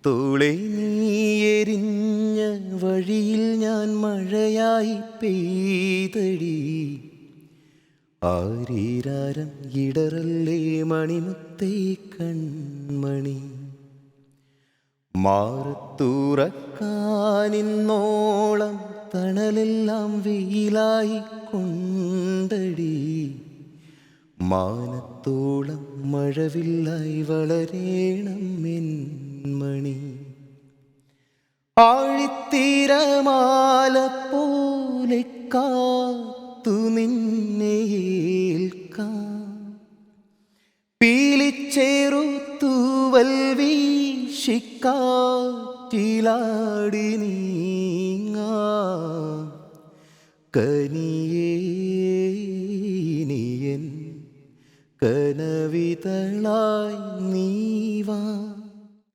തോളെ നീയെരിഞ്ഞ വഴിയിൽ ഞാൻ മഴയായി പെയ്തടി. ആരീരാരം ഇടറല്ലേ മണിമുത്തേ കൺമണി. മാറത്തൂറക്കാനിന്നോളം തണലെല്ലാം വെയിലായി കൊണ്ടടി. മാനത്തോളം മഴവില്ലായി വളരേണം മണി. ആഴിത്തീരമാല പോലെ കാത്തു നിന്നേൽക്കാം. പീലിച്ചേറുത്തൂവൽ വീശിക്കാറ്റിലാടി നീങ്ങാം. കനിയേനിയൻ കനവിതളായി നീവാ.